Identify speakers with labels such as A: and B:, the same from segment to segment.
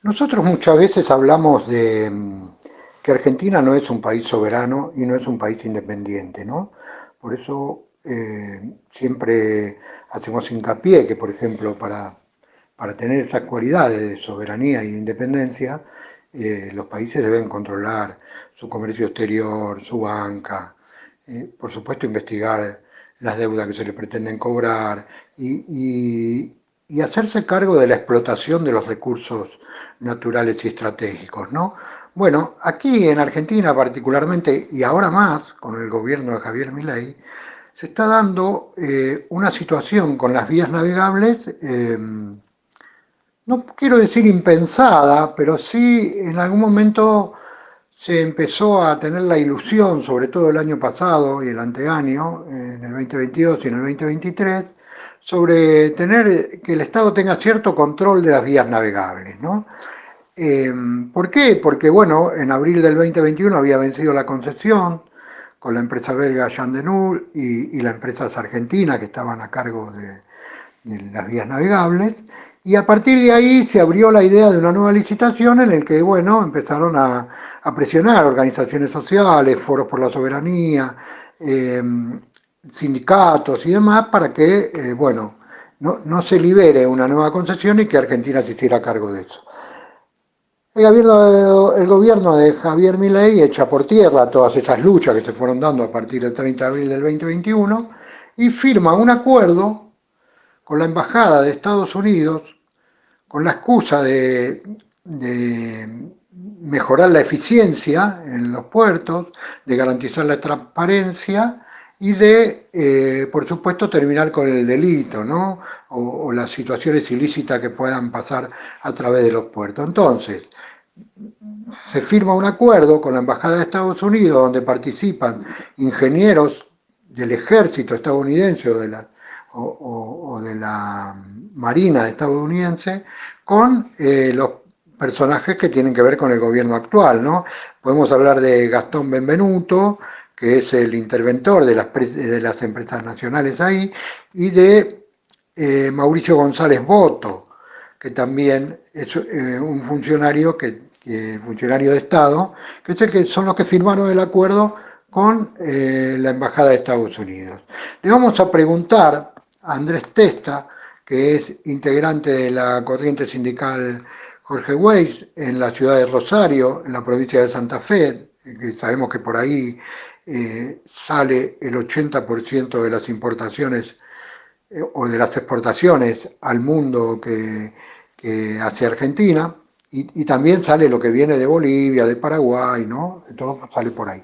A: Nosotros muchas veces hablamos de que Argentina no es un país soberano y no es un país independiente, ¿no? Por eso siempre hacemos hincapié que, por ejemplo, para tener esas cualidades de soberanía e independencia, los países deben controlar su comercio exterior, su banca, por supuesto investigar las deudas que se le pretenden cobrar y hacerse cargo de la explotación de los recursos naturales y estratégicos, ¿no? Bueno, aquí en Argentina particularmente, y ahora más con el gobierno de Javier Milei, se está dando una situación con las vías navegables, no quiero decir impensada, pero sí en algún momento se empezó a tener la ilusión, sobre todo el año pasado y el anteaño, en el 2022 y en el 2023, sobre tener que el Estado tenga cierto control de las vías navegables, ¿no? Eh, ¿Por qué? Porque, bueno, en abril del 2021 había vencido la concesión con la empresa belga Jean de Null y las empresas argentinas que estaban a cargo de las vías navegables. Y a partir de ahí se abrió la idea de una nueva licitación en el que, bueno, empezaron a presionar organizaciones sociales, foros por la soberanía, eh, sindicatos y demás para que, bueno, no se libere una nueva concesión y que Argentina se hiciera cargo de eso. El gobierno de Javier Milei echa por tierra todas esas luchas que se fueron dando a partir del 30 de abril del 2021 y firma un acuerdo con la Embajada de Estados Unidos con la excusa de mejorar la eficiencia en los puertos, de garantizar la transparencia y de, por supuesto, terminar con el delito, ¿no? O las situaciones ilícitas que puedan pasar a través de los puertos. Entonces, se firma un acuerdo con la Embajada de Estados Unidos donde participan ingenieros del ejército estadounidense o de la Marina estadounidense con los personajes que tienen que ver con el gobierno actual, ¿no? Podemos hablar de Gastón Benvenuto, que es el interventor de las empresas nacionales ahí, y de Mauricio González Boto, que también es un funcionario de Estado, que es el que son los que firmaron el acuerdo con la Embajada de Estados Unidos. Le vamos a preguntar a Andrés Testa, que es integrante de la corriente sindical Jorge Weiss en la ciudad de Rosario, en la provincia de Santa Fe, que sabemos que por ahí sale el 80% de las importaciones o de las exportaciones al mundo que hace Argentina, y también sale lo que viene de Bolivia, de Paraguay, ¿no? Todo sale por ahí.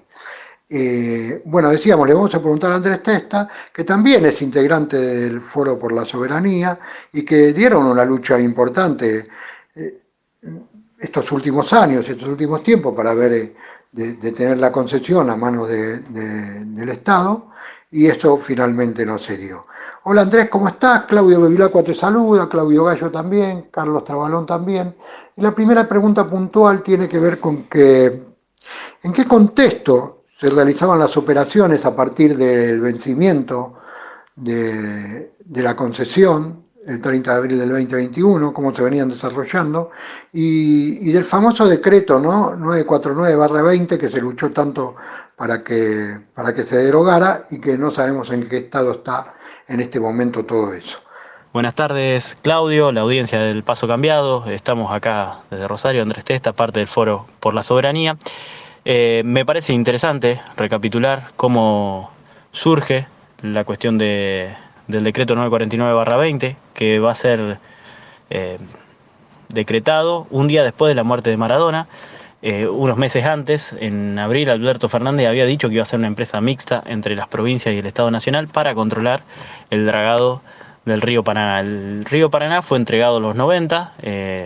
A: Bueno, decíamos, le vamos a preguntar a Andrés Testa, que también es integrante del Foro por la Soberanía y que dieron una lucha importante eh, estos últimos años, estos últimos tiempos, para ver de tener la concesión a manos del Estado, y eso finalmente no se dio. Hola Andrés, ¿cómo estás? Claudio Bevilacqua te saluda, Claudio Gallo también, Carlos Trabalón también. Y la primera pregunta puntual tiene que ver con que, ¿en qué contexto se realizaban las operaciones a partir del vencimiento de la concesión el 30 de abril del 2021, cómo se venían desarrollando, y del famoso decreto, ¿no? 949-20 que se luchó tanto para que se derogara y que no sabemos en qué estado está en este momento todo eso.
B: Buenas tardes, Claudio, la audiencia del Paso Cambiado. Estamos acá desde Rosario, Andrés Testa, parte del Foro por la Soberanía. Me parece interesante recapitular cómo surge la cuestión del decreto 949-20, que va a ser eh, decretado un día después de la muerte de Maradona. Unos meses antes, en abril, Alberto Fernández había dicho que iba a ser una empresa mixta entre las provincias y el Estado Nacional para controlar el dragado del río Paraná. El río Paraná fue entregado en los 90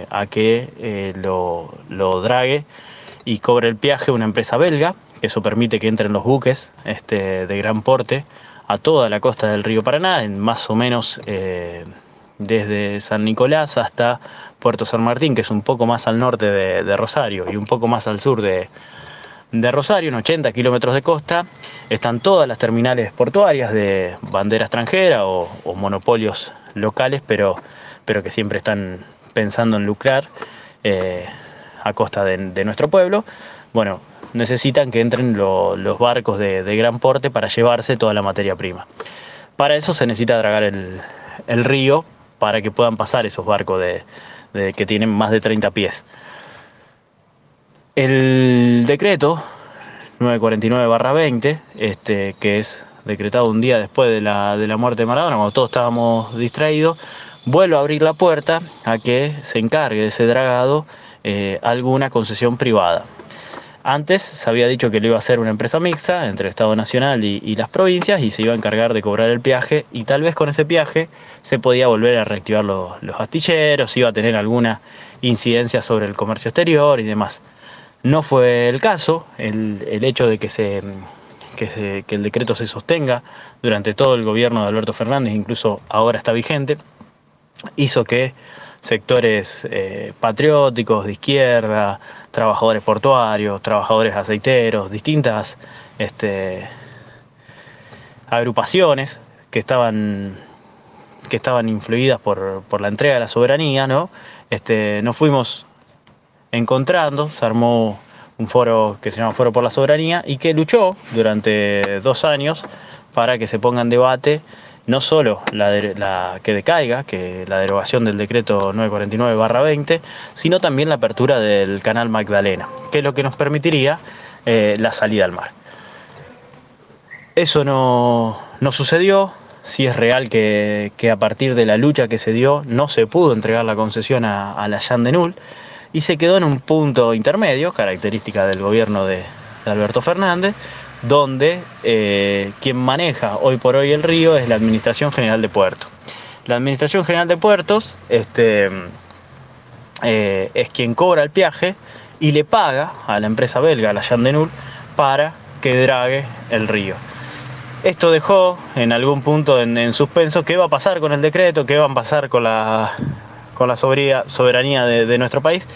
B: a que lo drague y cobre el peaje una empresa belga, que eso permite que entren los buques de gran porte a toda la costa del río Paraná, en más o menos desde San Nicolás hasta Puerto San Martín, que es un poco más al norte de Rosario y un poco más al sur de Rosario, en 80 kilómetros de costa, están todas las terminales portuarias de bandera extranjera o monopolios locales, pero que siempre están pensando en lucrar. a costa de nuestro pueblo. Bueno, necesitan que entren los barcos de gran porte para llevarse toda la materia prima. Para eso se necesita dragar el río para que puedan pasar esos barcos que tienen más de 30 pies. El decreto 949/20, que es decretado un día después de la muerte de Maradona, cuando todos estábamos distraídos, vuelve a abrir la puerta a que se encargue de ese dragado alguna concesión privada. Antes se había dicho que lo iba a hacer una empresa mixta entre el Estado Nacional y las provincias, y se iba a encargar de cobrar el peaje, y tal vez con ese peaje se podía volver a reactivar los astilleros, iba a tener alguna incidencia sobre el comercio exterior y demás. No fue el caso. El hecho de que el decreto se sostenga durante todo el gobierno de Alberto Fernández, incluso ahora está vigente, hizo que sectores patrióticos, de izquierda, trabajadores portuarios, trabajadores aceiteros, distintas agrupaciones que estaban influidas por la entrega de la soberanía, ¿no? Nos fuimos encontrando, se armó un foro que se llama Foro por la Soberanía y que luchó durante 2 años para que se ponga en debate no solo que decaiga, que la derogación del decreto 949/20, sino también la apertura del canal Magdalena, que es lo que nos permitiría la salida al mar. Eso no sucedió. Sí es real que a partir de la lucha que se dio no se pudo entregar la concesión a la Jean de Null, y se quedó en un punto intermedio, característica del gobierno de Alberto Fernández, donde quien maneja hoy por hoy el río es la Administración General de Puertos. La Administración General de Puertos es quien cobra el peaje y le paga a la empresa belga, la Jean de Null, para que drague el río. Esto dejó en algún punto en suspenso qué va a pasar con el decreto, qué va a pasar con la soberanía de nuestro país,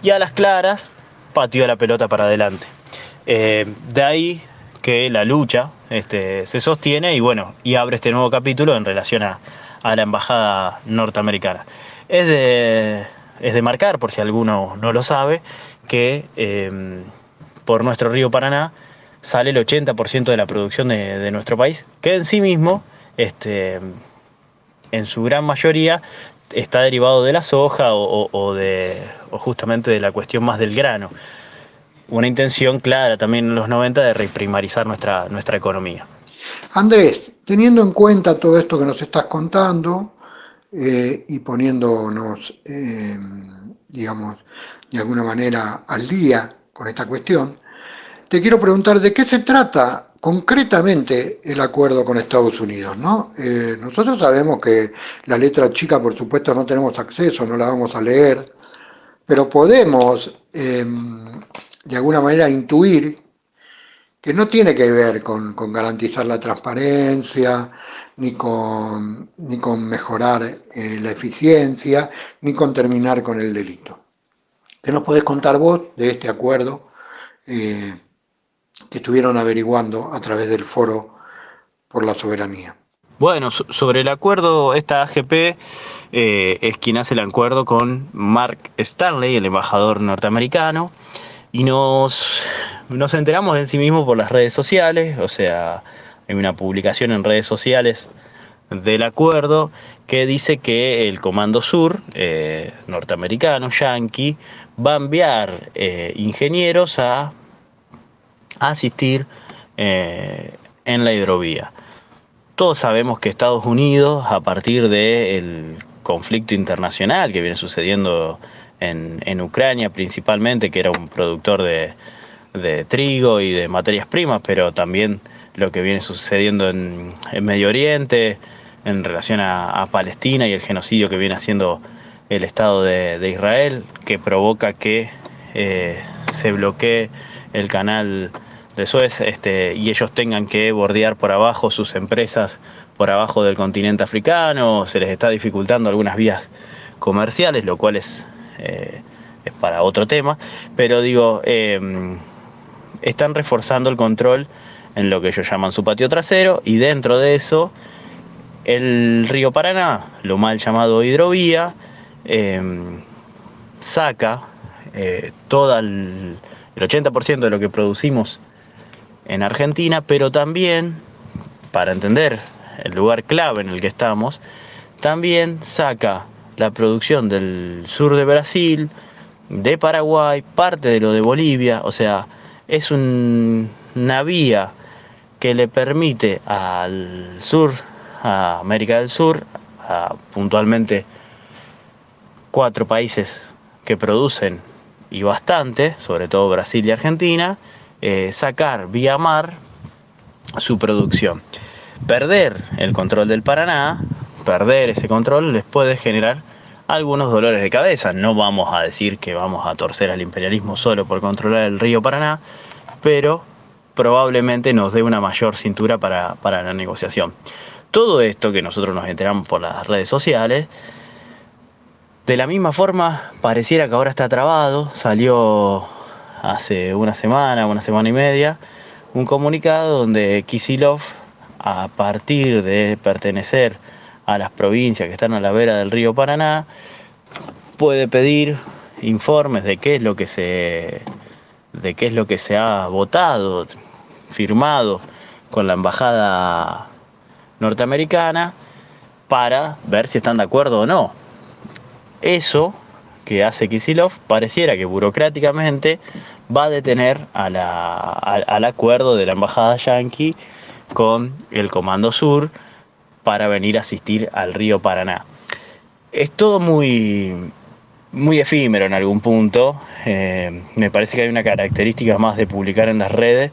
B: y a las claras pateó la pelota para adelante. De ahí que la lucha se sostiene y abre este nuevo capítulo en relación a la embajada norteamericana. Es de marcar, por si alguno no lo sabe, que por nuestro río Paraná sale el 80% de la producción de nuestro país, que en sí mismo, en su gran mayoría, está derivado de la soja o justamente de la cuestión más del grano. Una intención clara también en los 90 de reprimarizar nuestra economía.
A: Andrés, teniendo en cuenta todo esto que nos estás contando y poniéndonos, digamos, de alguna manera al día con esta cuestión, te quiero preguntar de qué se trata concretamente el acuerdo con Estados Unidos, ¿no? Nosotros sabemos que la letra chica, por supuesto, no tenemos acceso, no la vamos a leer, pero podemos, de alguna manera, intuir que no tiene que ver con garantizar la transparencia, ni con mejorar la eficiencia, ni con terminar con el delito. ¿Qué nos podés contar vos de este acuerdo eh, que estuvieron averiguando a través del Foro por la Soberanía?
B: Bueno, sobre el acuerdo, esta AGP es quien hace el acuerdo con Mark Stanley, el embajador norteamericano, y nos enteramos en sí mismo por las redes sociales. O sea, hay una publicación en redes sociales del acuerdo que dice que el Comando Sur norteamericano, Yankee, va a enviar ingenieros a asistir en la hidrovía. Todos sabemos que Estados Unidos, a partir del conflicto internacional que viene sucediendo en Ucrania principalmente, que era un productor de trigo y de materias primas, pero también lo que viene sucediendo en Medio Oriente en relación a Palestina y el genocidio que viene haciendo el Estado de Israel, que provoca que se bloquee el canal de Suez y ellos tengan que bordear por abajo sus empresas por abajo del continente africano. Se les está dificultando algunas vías comerciales, lo cual es para otro tema, pero digo, están reforzando el control en lo que ellos llaman su patio trasero, y dentro de eso el río Paraná, lo mal llamado hidrovía, saca todo el 80% de lo que producimos en Argentina, pero también, para entender el lugar clave en el que estamos, también saca la producción del sur de Brasil, de Paraguay, parte de lo de Bolivia, o sea, es una vía que le permite al sur, a América del Sur, puntualmente 4 países que producen y bastante, sobre todo Brasil y Argentina, sacar vía mar su producción. Perder el control del Paraná, perder ese control les puede generar algunos dolores de cabeza. No vamos a decir que vamos a torcer al imperialismo solo por controlar el río Paraná, pero probablemente nos dé una mayor cintura para la negociación. Todo esto que nosotros nos enteramos por las redes sociales, de la misma forma pareciera que ahora está trabado. Salió hace una semana y media, un comunicado donde Kicillof, a partir de pertenecer a las provincias que están a la vera del río Paraná, puede pedir informes de qué es lo que se ha votado, firmado con la embajada norteamericana, para ver si están de acuerdo o no. Eso que hace Kicillof pareciera que burocráticamente va a detener al acuerdo de la embajada yanqui con el Comando Sur para venir a asistir al río Paraná. Es todo muy efímero en algún punto. Me parece que hay una característica más de publicar en las redes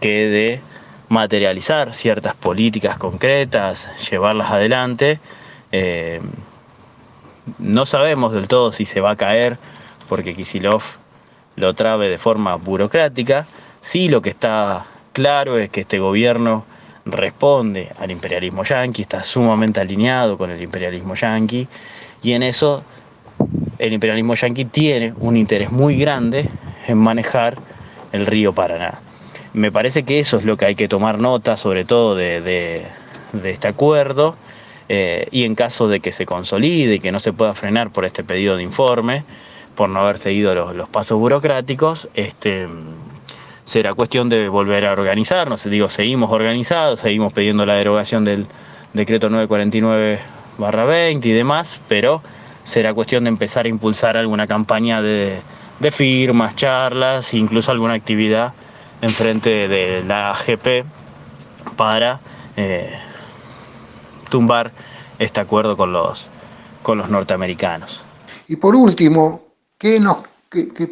B: que de materializar ciertas políticas concretas, llevarlas adelante. No sabemos del todo si se va a caer porque Kicillof lo trabe de forma burocrática. Sí, lo que está claro es que este gobierno responde al imperialismo yanqui, está sumamente alineado con el imperialismo yanqui, y en eso el imperialismo yanqui tiene un interés muy grande en manejar el río Paraná. Me parece que eso es lo que hay que tomar nota, sobre todo de este acuerdo, y en caso de que se consolide y que no se pueda frenar por este pedido de informe, por no haber seguido los pasos burocráticos, será cuestión de volver a organizarnos. Digo, seguimos organizados, seguimos pidiendo la derogación del decreto 949/20 y demás, pero será cuestión de empezar a impulsar alguna campaña de firmas, charlas, incluso alguna actividad en frente de la AGP para tumbar este acuerdo con los norteamericanos.
A: Y por último, que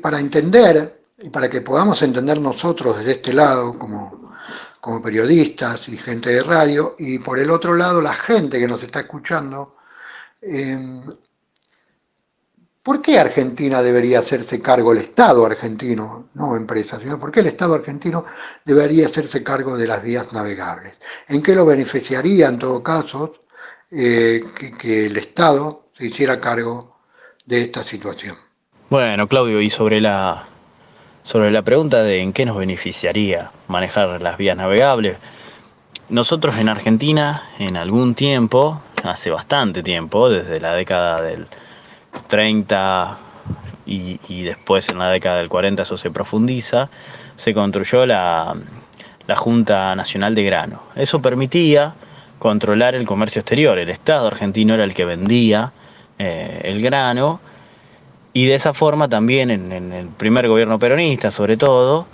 A: para entender y para que podamos entender nosotros desde este lado como periodistas y gente de radio, y por el otro lado la gente que nos está escuchando, ¿por qué Argentina debería hacerse cargo, el Estado argentino, no empresas, sino por qué el Estado argentino debería hacerse cargo de las vías navegables? ¿En qué lo beneficiaría en todo caso que el Estado se hiciera cargo de esta situación?
B: Bueno, Claudio, y sobre la pregunta de en qué nos beneficiaría manejar las vías navegables, nosotros en Argentina en algún tiempo, hace bastante tiempo, desde la década del 30 y después en la década del 40 eso se profundiza, se construyó la Junta Nacional de Grano. Eso permitía controlar el comercio exterior. El Estado argentino era el que vendía el grano, y de esa forma también en el primer gobierno peronista sobre todo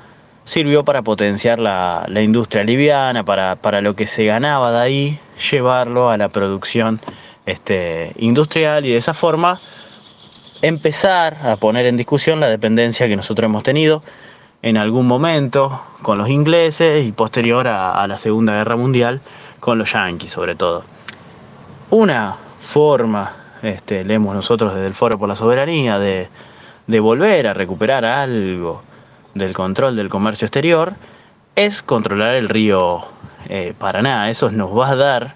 B: sirvió para potenciar la industria liviana, para lo que se ganaba de ahí llevarlo a la producción industrial, y de esa forma empezar a poner en discusión la dependencia que nosotros hemos tenido en algún momento con los ingleses y posterior a la Segunda Guerra Mundial con los yanquis sobre todo. Una forma, leemos nosotros desde el Foro por la Soberanía, de volver a recuperar algo del control del comercio exterior, es controlar el río Paraná. Eso nos va a dar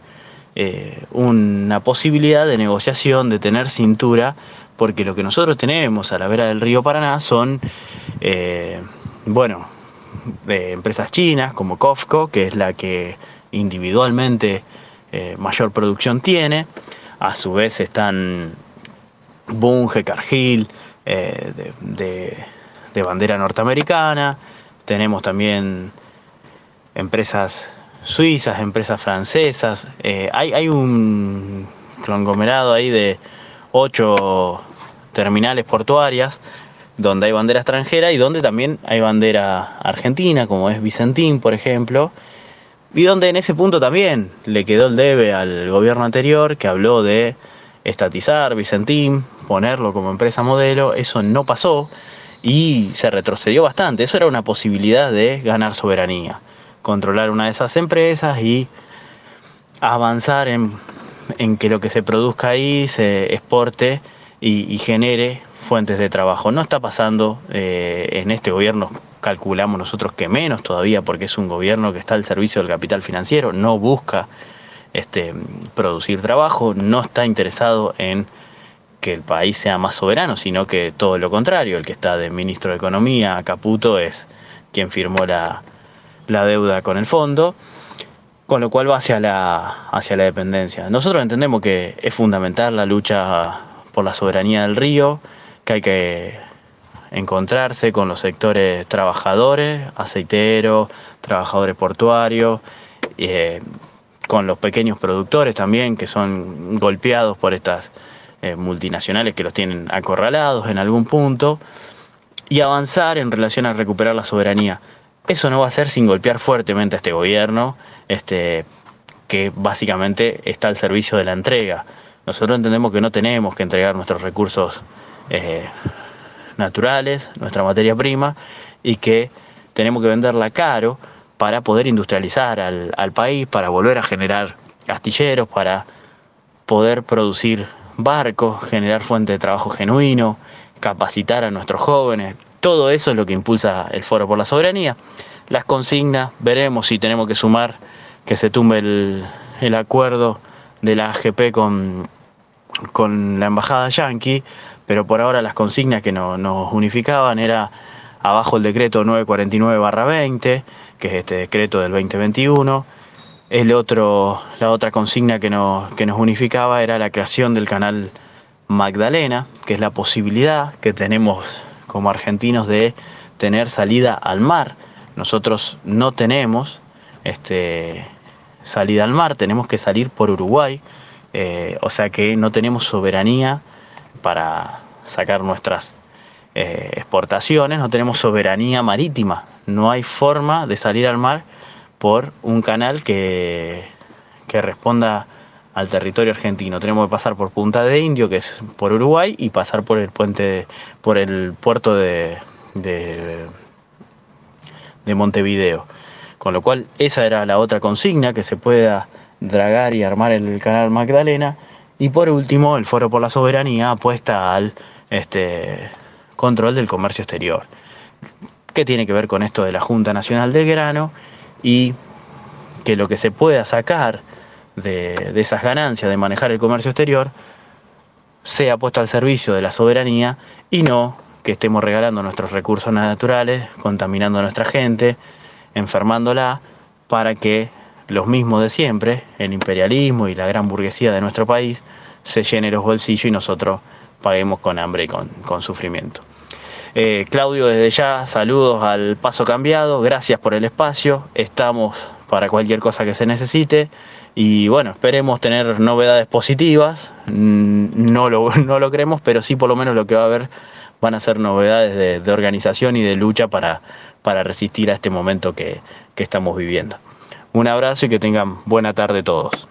B: una posibilidad de negociación, de tener cintura, porque lo que nosotros tenemos a la vera del río Paraná son, empresas chinas como COFCO, que es la que individualmente mayor producción tiene. A su vez están Bunge, Cargill, de bandera norteamericana. Tenemos también empresas suizas, empresas francesas. Hay un conglomerado ahí de 8 terminales portuarias donde hay bandera extranjera y donde también hay bandera argentina, como es Vicentín, por ejemplo, y donde en ese punto también le quedó el debe al gobierno anterior, que habló de estatizar Vicentín, ponerlo como empresa modelo. Eso no pasó y se retrocedió bastante. Eso era una posibilidad de ganar soberanía, controlar una de esas empresas y avanzar en que lo que se produzca ahí se exporte y genere fuentes de trabajo. No está pasando. En este gobierno calculamos nosotros que menos todavía, porque es un gobierno que está al servicio del capital financiero, no busca producir trabajo, no está interesado en que el país sea más soberano, sino que todo lo contrario. El que está de ministro de Economía, Caputo, es quien firmó la deuda con el fondo, con lo cual va hacia la dependencia. Nosotros entendemos que es fundamental la lucha por la soberanía del río, que hay que encontrarse con los sectores trabajadores, aceiteros, trabajadores portuarios, con los pequeños productores también, que son golpeados por estas multinacionales que los tienen acorralados en algún punto, y avanzar en relación a recuperar la soberanía. Eso no va a ser sin golpear fuertemente a este gobierno, que básicamente está al servicio de la entrega. Nosotros entendemos que no tenemos que entregar nuestros recursos naturales, nuestra materia prima, y que tenemos que venderla caro para poder industrializar al país, para volver a generar astilleros, para poder producir barcos, generar fuente de trabajo genuino, capacitar a nuestros jóvenes. Todo eso es lo que impulsa el Foro por la Soberanía. Las consignas, veremos si tenemos que sumar que se tumbe el acuerdo de la AGP con la embajada yanqui, pero por ahora las consignas que nos unificaban era abajo el decreto 949/20, que es este decreto del 2021. La otra consigna que nos unificaba era la creación del canal Magdalena, que es la posibilidad que tenemos como argentinos de tener salida al mar. Nosotros no tenemos salida al mar, tenemos que salir por Uruguay, o sea que no tenemos soberanía para sacar nuestras exportaciones, no tenemos soberanía marítima, no hay forma de salir al mar por un canal que responda al territorio argentino. Tenemos que pasar por Punta de Indio, que es por Uruguay, y pasar por el por el puerto de Montevideo. Con lo cual esa era la otra consigna, que se pueda dragar y armar el canal Magdalena. Y por último, el Foro por la Soberanía apuesta al control del comercio exterior. ¿Qué tiene que ver con esto de la Junta Nacional del Grano? Y que lo que se pueda sacar de esas ganancias de manejar el comercio exterior sea puesto al servicio de la soberanía, y no que estemos regalando nuestros recursos naturales, contaminando a nuestra gente, enfermándola, para que los mismos de siempre, el imperialismo y la gran burguesía de nuestro país, se llene los bolsillos y nosotros paguemos con hambre y con sufrimiento. Claudio, desde ya, saludos al Paso Cambiado, gracias por el espacio, estamos para cualquier cosa que se necesite, y bueno, esperemos tener novedades positivas. No lo creemos, pero sí por lo menos lo que va a haber van a ser novedades de organización y de lucha para resistir a este momento que estamos viviendo. Un abrazo y que tengan buena tarde todos.